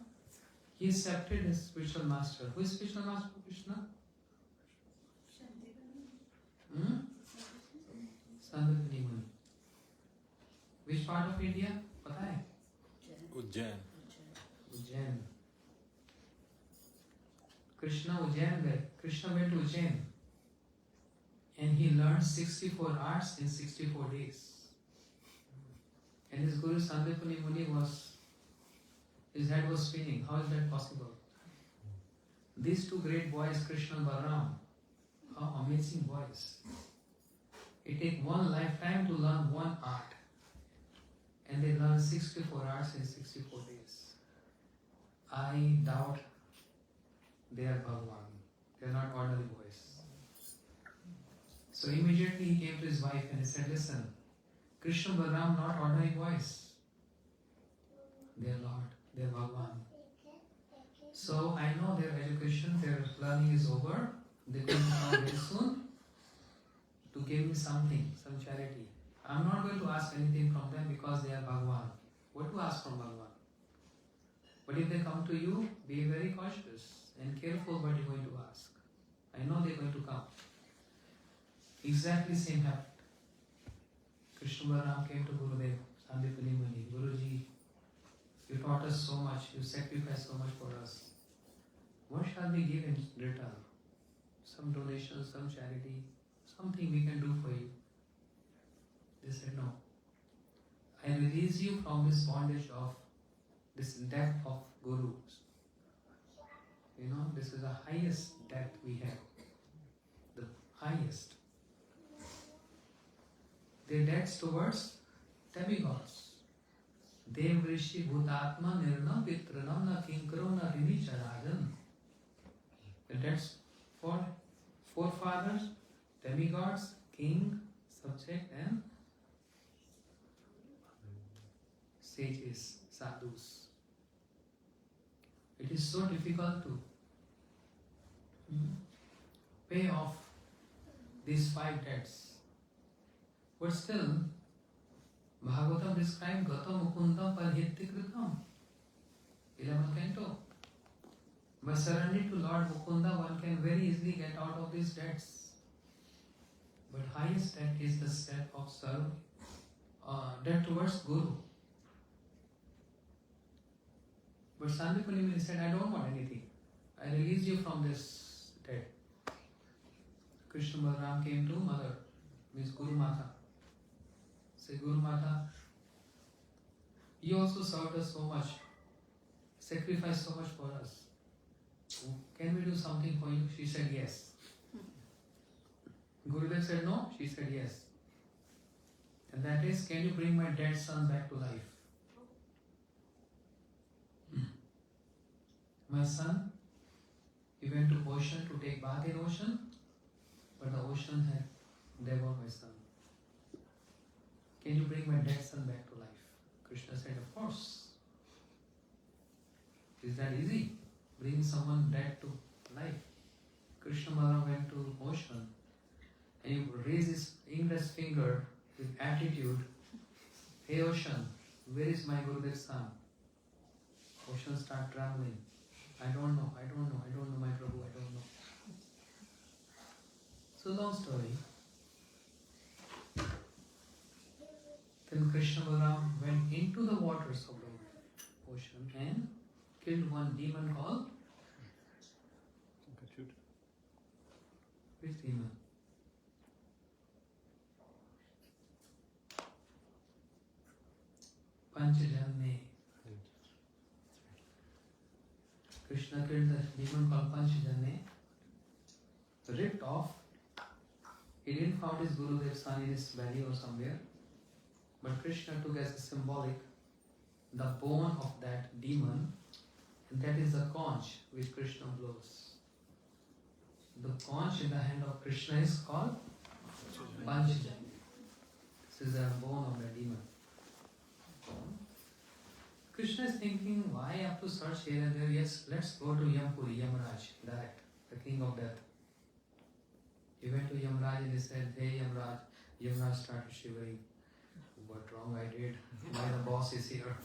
he accepted his spiritual master. Who is spiritual master of Krishna? Sandipani Muni. Which part of India? पता है? Ujjain. Ujjain. Krishna Ujjain गए. Krishna went to Ujjain. And he learned 64 arts in 64 days. And his Guru Sandipani Muni his head was spinning. How is that possible? These 2 great boys, Krishna and Balaram, how amazing boys. It takes one lifetime to learn one art. And they learn 64 arts in 64 days. I doubt they are Bhagavan. They are not ordinary boys. So immediately he came to his wife and he said, listen, Krishna and Balaram not ordinary boys. They are Lord. They are Bhagavan. So I know their education, their learning is over. They are going to come very soon to give me something, some charity. I'm not going to ask anything from them because they are Bhagavan. What to ask from Bhagavan? But if they come to you, be very cautious and careful what you're going to ask. I know they're going to come. Exactly same happened. Krishna Balaram came to Gurudev, Sandipani Muni. Guruji, you taught us so much, you sacrificed so much for us. What shall we give in return? Some donation, some charity, something we can do for you. They said, no. I release you from this bondage of this debt of gurus. You know, this is the highest debt we have. The highest. Their debts towards demigods. Dev Rishi Bhutatma Nirna Vitranam Na Kinkaro Na Rini Charajan. The debts for forefathers, demigods, king, subject, and sages, sadhus. It is so difficult to pay off these 5 debts. But still, Bhagavatam describes Gata Mukunda Parhitikritam, 11th canto. By surrendering to Lord Mukunda, one can very easily get out of these debts. But highest debt is the debt of debt towards Guru. But Sandipani Muni said, I don't want anything. I release you from this debt. Krishna Balaram came to mother, Miss Guru Mata. Say, Guru Mata, you also served us so much, sacrificed so much for us. Can we do something for you? She said yes. Gurudev said no. She said yes. And that is, can you bring my dead son back to life? My son, he went to ocean to take bath in ocean, but the ocean had devoured my son. Can you bring my dead son back to life? Krishna said, of course. Is that easy? Bring someone dead to life. Krishna Balaram went to ocean and he raised his index finger with attitude. Hey ocean, where is my Gurudev's son? Ocean start trembling. I don't know, my Prabhu, I don't know. So long story. Then Krishna Balaram went into the waters of the ocean and killed one demon called which demon? Panchajanne. Krishna killed the demon called Panchajanne, ripped off. He didn't find his Gurudev's son in his belly or somewhere, but Krishna took as a symbolic the bone of that demon, and that is the conch which Krishna blows. The conch in the hand of Krishna is called Panchajanne. This is the bone of the demon. Krishna is thinking, why I have to search here and there? Yes, let's go to Yampuri, Yamaraj, direct, the king of death. He went to Yamaraj and he said, hey Yamaraj. Yamaraj started shivering. What wrong I did? Why the boss is here?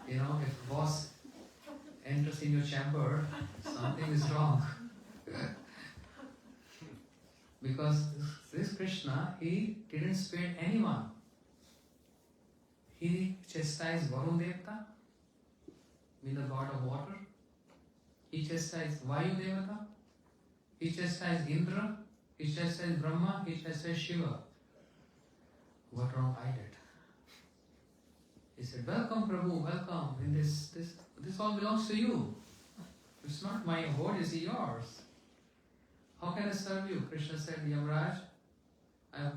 You know, if boss enters in your chamber, something is wrong. Because this Krishna, he didn't spare anyone. He chastised Varun Devata, mean the god of water. He chastised Vayu Devata. He chastised Indra. He chastised Brahma. He chastised Shiva. What wrong I did? He said, welcome Prabhu, welcome. In this all belongs to you. It's not my abode, it's yours. How can I serve you? Krishna said, Yamaraj,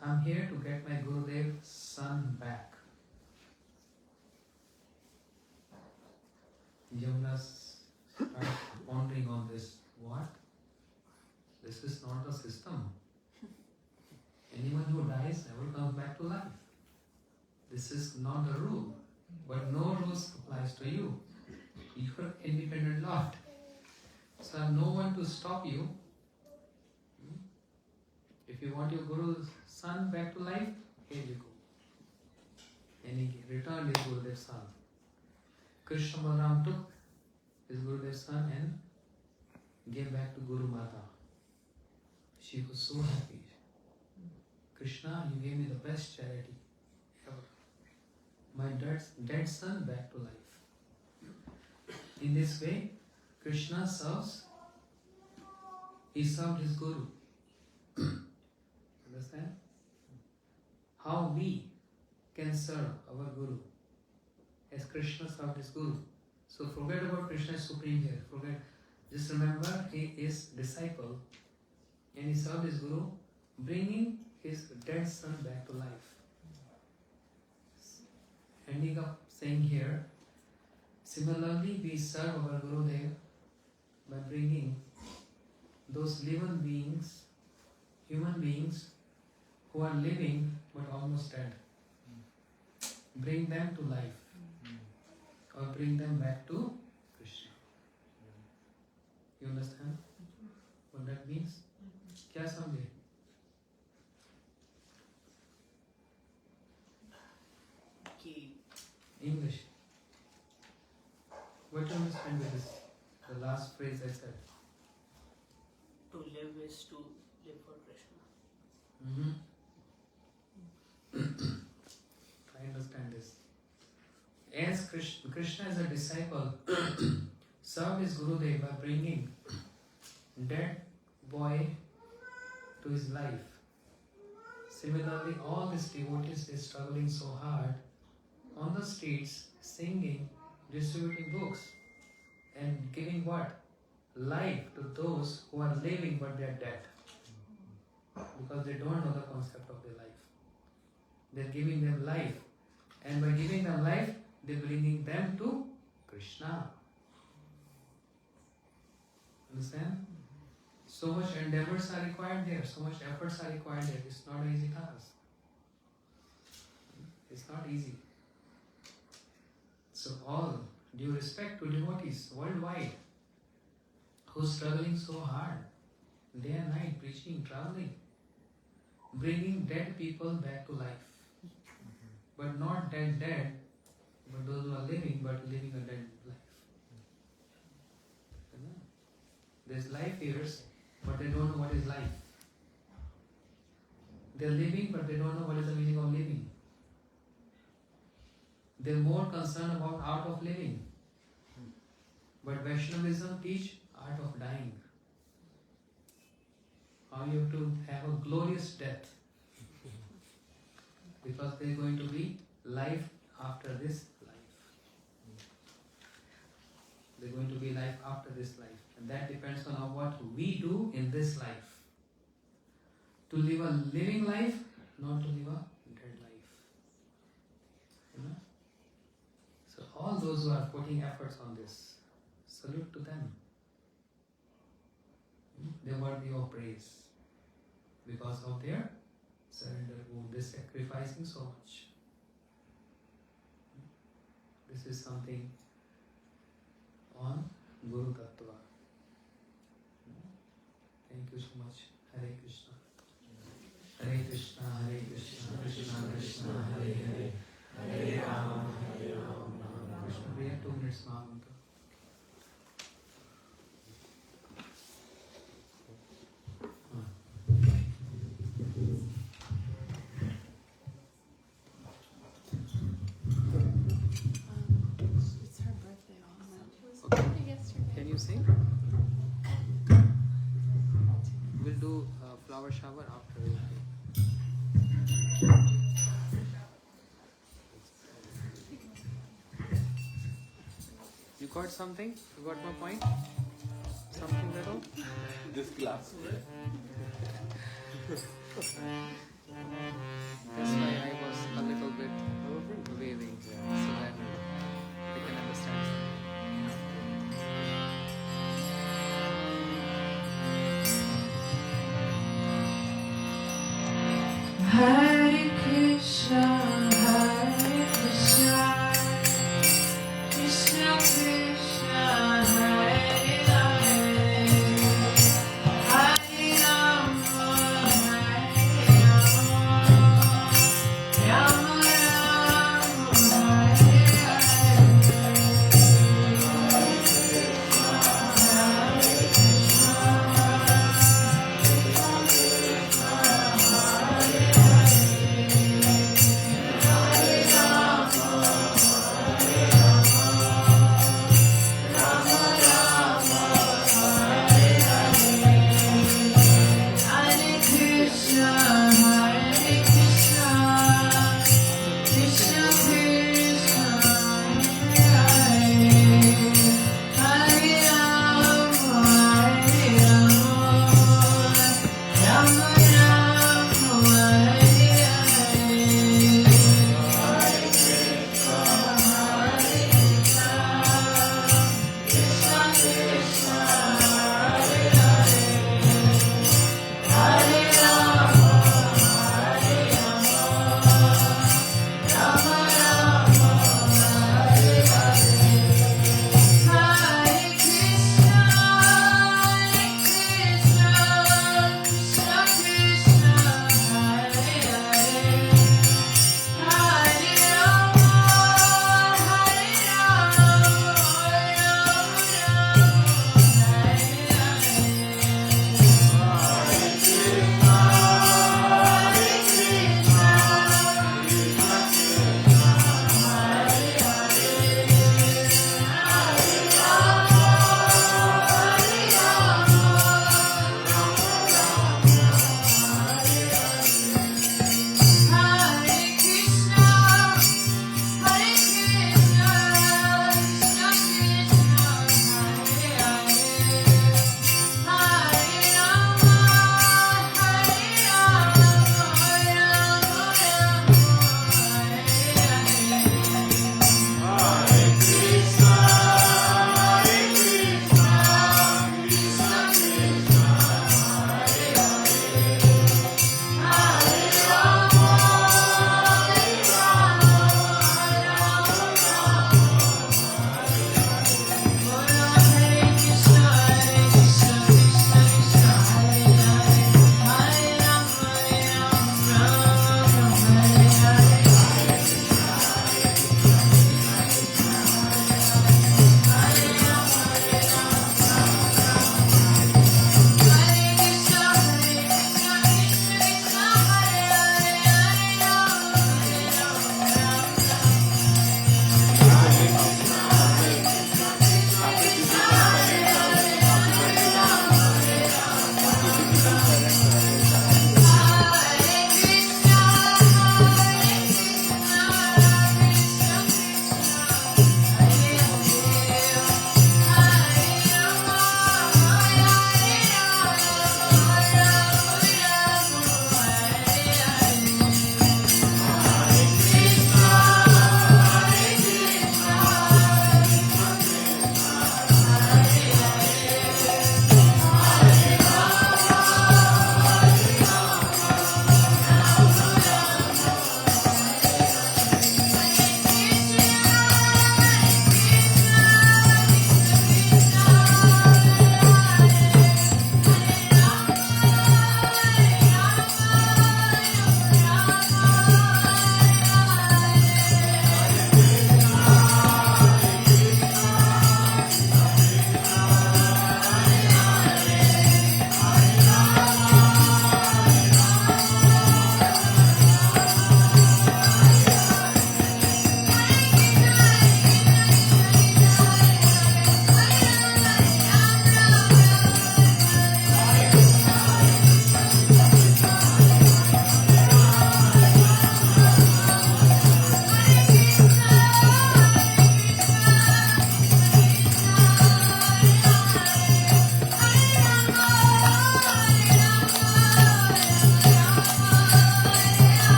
I'm here to get my Gurudev's son back. Yamaraj started pondering on this. What? This is not a system. Anyone who dies never comes back to life. This is not the rule. But no rules applies to you. You are independent Lord. So I have no one to stop you. If you want your Guru's son back to life, here you go. And he returned his Gurudev's son. Krishna Balaram took his Gurudev's son and gave back to Guru Mata. She was so happy. Krishna, you gave me the best charity ever. My dead son back to life. In this way, Krishna serves. He served his Guru. Understand? How we can serve our Guru as Krishna served his Guru. So forget about Krishna as supreme here. Forget. Just remember, he is disciple and he served his Guru, bringing his dead son back to life. Ending up saying here, similarly we serve our Gurudev by bringing those living beings, human beings who are living but almost dead. Bring them to life or bring them back to Krishna. You understand what that means? क्या समझे? English. What do you understand with this? The last phrase I said. To live is to live for Krishna. I understand this. As Krishna is a disciple, served his Gurudev by bringing dead boy to his life. Similarly, all these devotees is struggling so hard on the streets, singing, distributing books, and giving what? Life to those who are living but they are dead. Because they don't know the concept of their life. They are giving them life. And by giving them life, they are bringing them to Krishna. Understand? So much endeavors are required there, so much efforts are required there. It's not an easy task. It's not easy. So all due respect to devotees worldwide who are struggling so hard, day and night, preaching, traveling, bringing dead people back to life. But not dead, but those who are living, but living a dead life. There's life years, but they don't know what is life. They're living, but they don't know what is the meaning of living. They're more concerned about art of living. But Vaishnavism teach art of dying. How you have to have a glorious death. Because there's going to be life after this life. There's going to be life after this life. And that depends on what we do in this life. To live a living life, not to live a dead life. You know? So all those who are putting efforts on this, salute to them. They are worthy of praise because of their surrender, they're sacrificing so much. This is something on Guru Tattva. Thank you so much. Hare Krishna. Hare Krishna, Hare Krishna, Krishna Krishna, Hare Hare, Hare Rama, Hare Rama, Rama Krishna. We have 2 minutes Mahamantra. It's her birthday also. Can you sing? We'll do flower shower after. You got something? You got my point? Something little? This glass. That's why I was a little bit waving so that